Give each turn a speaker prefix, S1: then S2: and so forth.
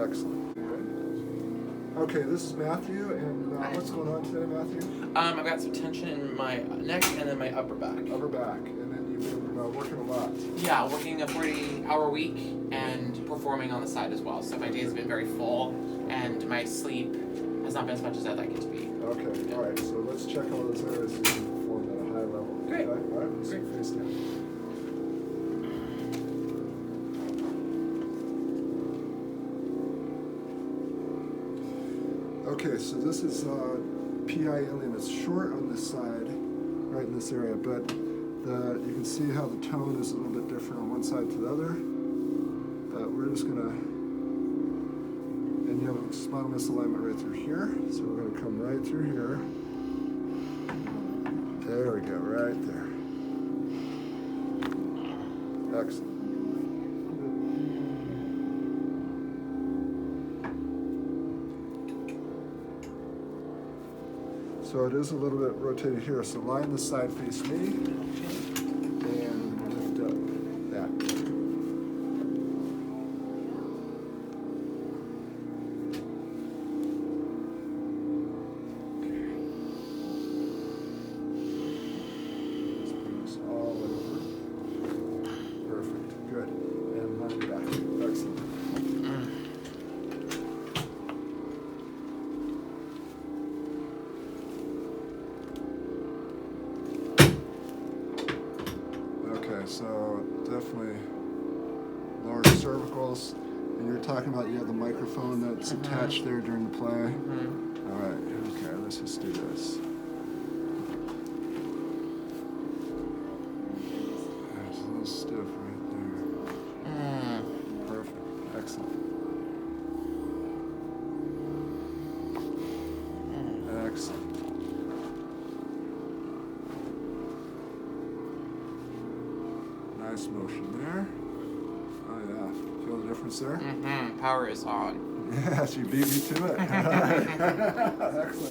S1: Excellent. Okay, this is Matthew, and what's going on today, Matthew?
S2: I've got some tension in my neck and then my upper back.
S1: Upper back, and then you've been working a lot.
S2: Yeah, working a 40-hour week and performing on the side as well. So my days have been very full, and my sleep has not been as much as I'd like it to be.
S1: Okay, yeah. All right, so let's check all those areas you can perform at a high level.
S2: Great.
S1: Okay? All right, let's
S2: Great.
S1: face down. Okay, so this is PI ilium. It's short on this side, right in this area, but you can see how the tone is a little bit different on one side to the other. But we're just gonna, and you have a spinal misalignment right through here, so we're gonna come right through here. There we go, right there. Excellent. So it is a little bit rotated here. So line the side face me and lift up that. Just bring this all over. Perfect. Good. And line it back. Excellent. So definitely lower cervicals, and you're talking about you have the microphone that's attached there during the play. All right, okay, let's just do this. It's a little stiff right there. Perfect, excellent. Excellent. Nice motion there. Oh yeah, feel the difference there?
S2: Power is on.
S1: Yes, you beat me to it. Excellent.